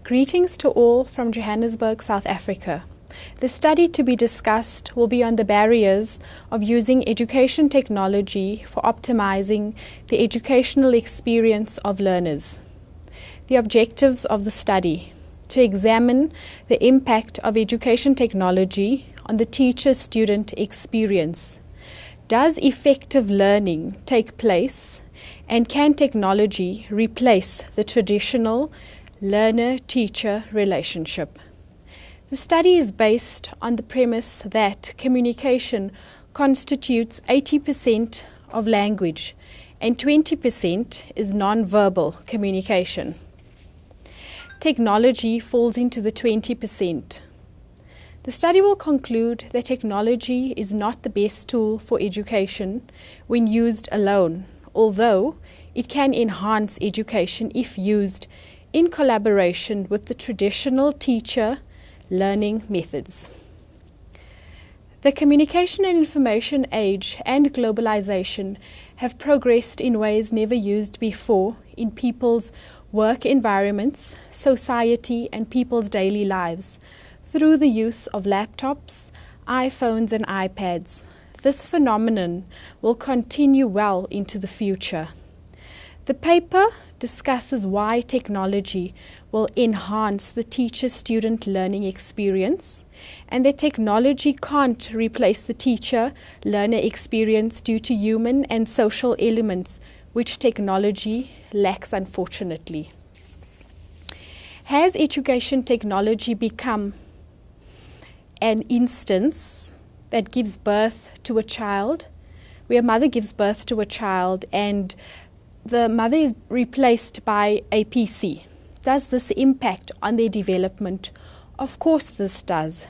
Greetings to all from Johannesburg, South Africa. The study to be discussed will be on the barriers of using education technology for optimizing the educational experience of learners. The objectives of the study: to examine the impact of education technology on the teacher-student experience. Does effective learning take place, and can technology replace the traditional learner-teacher relationship? The study is based on the premise that communication constitutes 80% of language and 20% is non-verbal communication. Technology falls into the 20%. The study will conclude that technology is not the best tool for education when used alone, although it can enhance education if used in collaboration with the traditional teacher learning methods. The communication and information age and globalization have progressed in ways never used before in people's work environments, society, and people's daily lives through the use of laptops, iPhones, and iPads. This phenomenon will continue well into the future. The paper discusses why technology will enhance the teacher-student learning experience and that technology can't replace the teacher-learner experience due to human and social elements which technology lacks, unfortunately. Has education technology become an instance that gives birth to a child, where a mother gives birth to a child and the mother is replaced by a PC? Does this impact on their development? Of course this does.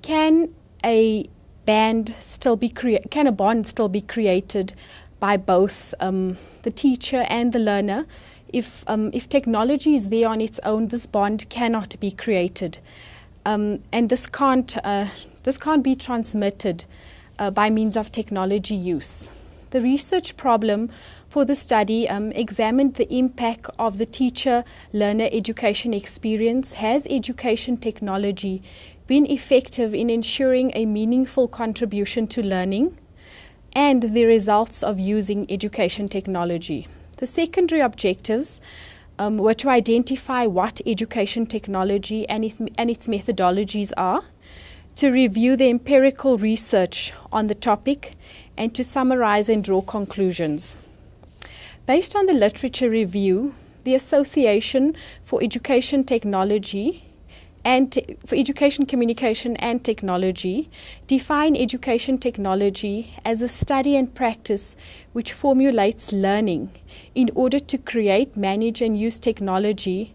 Can a bond still be created by both the teacher and the learner? If technology is there on its own, this bond cannot be created, and this can't be transmitted by means of technology use. The research problem for the study examined the impact of the teacher-learner education experience. Has education technology been effective in ensuring a meaningful contribution to learning, and the results of using education technology? The secondary objectives were to identify what education technology and its methodologies are, to review the empirical research on the topic, and to summarize and draw conclusions. Based on the literature review, the Association for Education Technology for Education Communication and Technology define education technology as a study and practice which formulates learning in order to create, manage, and use technology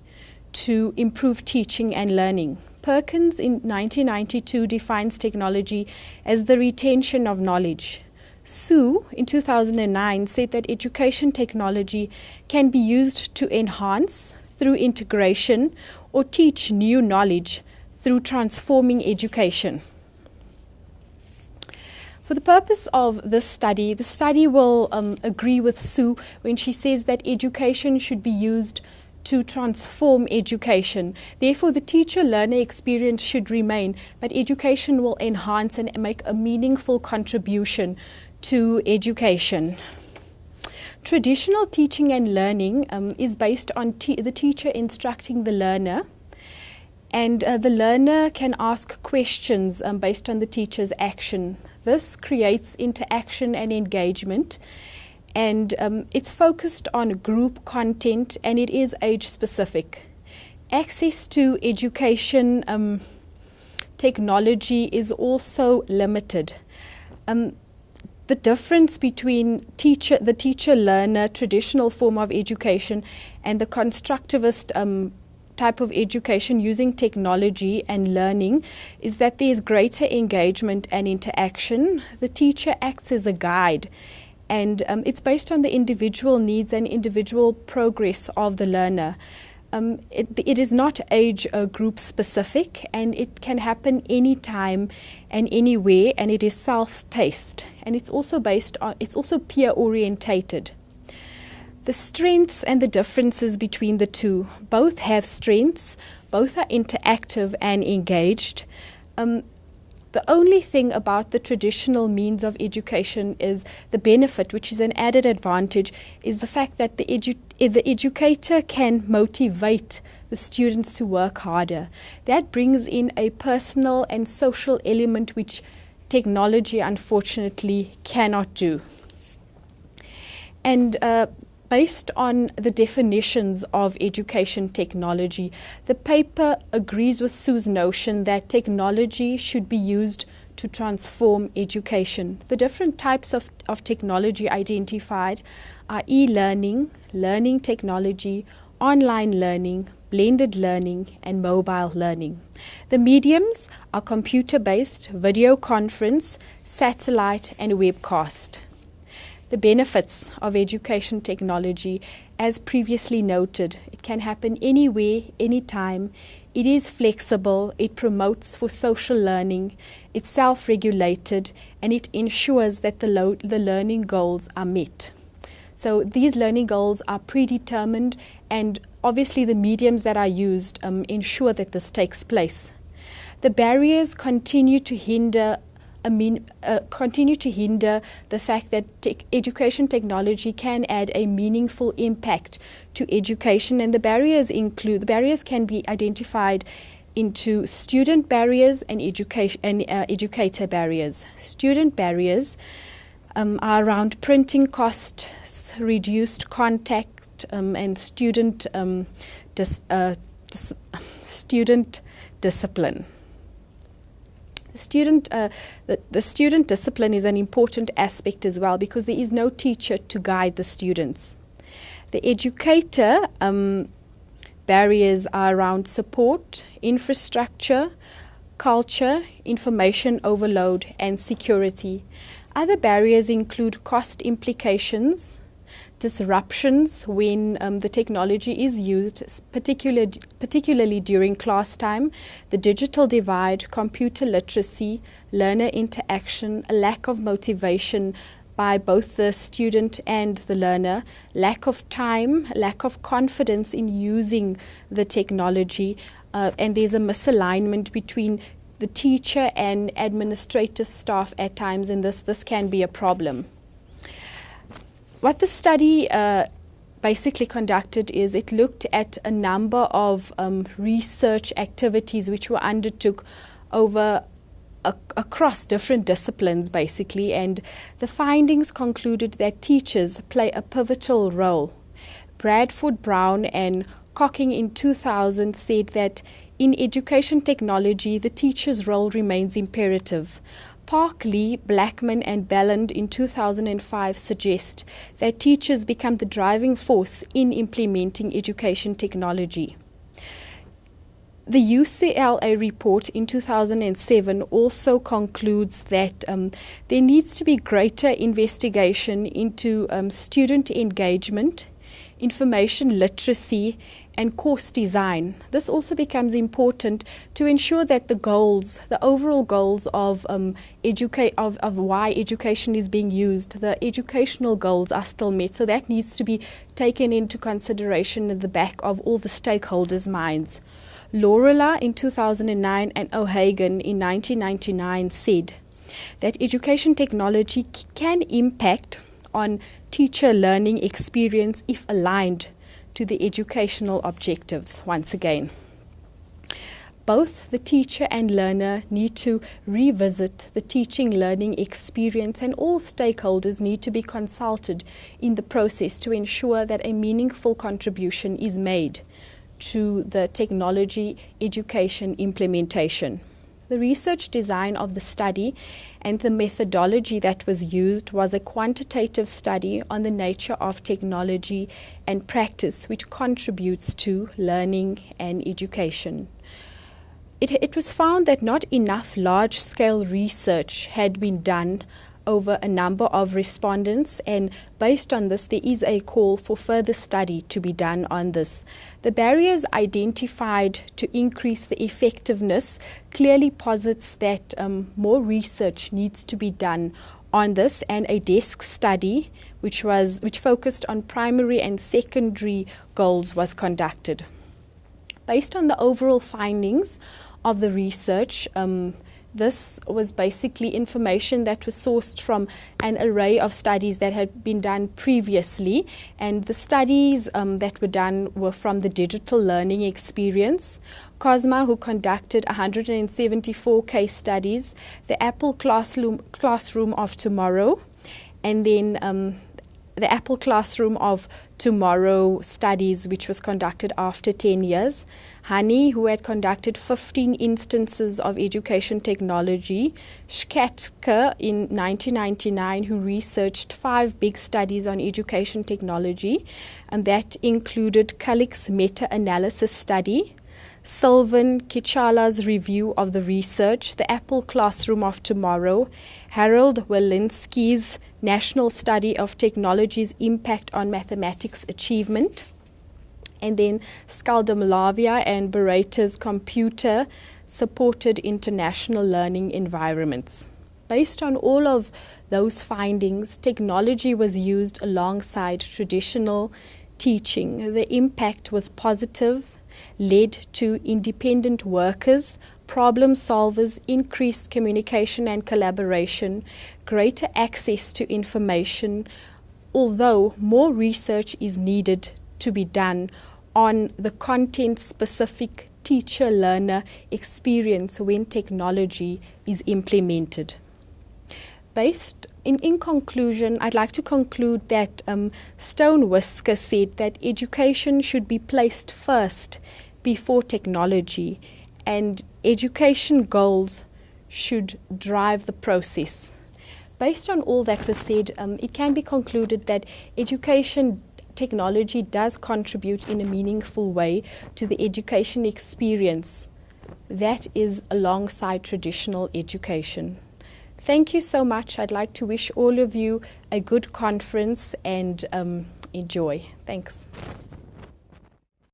to improve teaching and learning. Perkins in 1992 defines technology as the retention of knowledge. Su in 2009 said that education technology can be used to enhance through integration or teach new knowledge through transforming education. For the purpose of this study, the study will agree with Su when she says that education should be used to transform education. Therefore, the teacher-learner experience should remain, but education will enhance and make a meaningful contribution to education. Traditional teaching and learning is based on the teacher instructing the learner, and the learner can ask questions based on the teacher's action. This creates interaction and engagement, and it's focused on group content, and it is age-specific. Access to education technology is also limited. The difference between the teacher-learner traditional form of education and the constructivist type of education using technology and learning is that there is greater engagement and interaction. The teacher acts as a guide, and it's based on the individual needs and individual progress of the learner. It is not age group specific, and it can happen anytime and anywhere, and it is self-paced, and it's also peer orientated. The strengths and the differences between the two: both have strengths, Both are interactive and engaged. The only thing about the traditional means of education is the benefit, which is an added advantage, is the fact that the educator can motivate the students to work harder. That brings in a personal and social element which technology unfortunately cannot do. And based on the definitions of education technology, the paper agrees with Sue's notion that technology should be used to transform education. The different types of technology identified are e-learning, learning technology, online learning, blended learning, and mobile learning. The mediums are computer-based, video conference, satellite, and webcast. The benefits of education technology, as previously noted, it can happen anywhere, anytime. It is flexible, it promotes for social learning, it's self-regulated, and it ensures that the learning goals are met. So these learning goals are predetermined, and obviously the mediums that are used ensure that this takes place. The barriers continue to hinder the fact that education technology can add a meaningful impact to education, and the barriers can be identified into student barriers and educator barriers. Student barriers are around printing costs, reduced contact, and student discipline. The student discipline is an important aspect as well, because there is no teacher to guide the students. The educator barriers are around support, infrastructure, culture, information overload, and security. Other barriers include cost implications, disruptions when the technology is used, particularly during class time, the digital divide, computer literacy, learner interaction, a lack of motivation by both the student and the learner, lack of time, lack of confidence in using the technology, and there's a misalignment between the teacher and administrative staff at times, and this can be a problem. What the study basically conducted is it looked at a number of research activities which were undertook across different disciplines basically, and the findings concluded that teachers play a pivotal role. Bradford, Brown and Cocking in 2000 said that in education technology the teacher's role remains imperative. Parkley, Blackman and Belland in 2005 suggest that teachers become the driving force in implementing education technology. The UCLA report in 2007 also concludes that there needs to be greater investigation into student engagement, information literacy, and course design. This also becomes important to ensure that the overall goals of why education is being used, the educational goals are still met. So that needs to be taken into consideration in the back of all the stakeholders' minds. Laurila in 2009 and O'Hagan in 1999 said that education technology can impact on teacher learning experience if aligned to the educational objectives. Once again, both the teacher and learner need to revisit the teaching learning experience, and all stakeholders need to be consulted in the process to ensure that a meaningful contribution is made to the technology education implementation. The research design of the study and the methodology that was used was a quantitative study on the nature of technology and practice which contributes to learning and education. It was found that not enough large-scale research had been done over a number of respondents, and based on this there is a call for further study to be done on this. The barriers identified to increase the effectiveness clearly posits that more research needs to be done on this, and a desk study which focused on primary and secondary goals was conducted. Based on the overall findings of the research, this was basically information that was sourced from an array of studies that had been done previously, and the studies that were done were from the digital learning experience, COSMA, who conducted 174 case studies, the Apple Classroom of Tomorrow, and then the Apple Classroom of Tomorrow studies, which was conducted after 10 years. Honey, who had conducted 15 instances of education technology. Schkatke in 1999, who researched 5 big studies on education technology, and that included Kulik's meta-analysis study, Sylvan Kichala's review of the research, the Apple Classroom of Tomorrow, Harold Walensky's National Study of Technology's Impact on Mathematics Achievement, and then Skaldemlavia and Barretta's Computer-Supported International Learning Environments. Based on all of those findings, technology was used alongside traditional teaching. The impact was positive, led to independent workers, problem solvers, increased communication and collaboration, greater access to information, although more research is needed to be done on the content-specific teacher-learner experience when technology is implemented. In conclusion, I'd like to conclude that Stone Whisker said that education should be placed first before technology, and education goals should drive the process. Based on all that was said, it can be concluded that education technology does contribute in a meaningful way to the education experience that is alongside traditional education. Thank you so much. I'd like to wish all of you a good conference and enjoy. Thanks.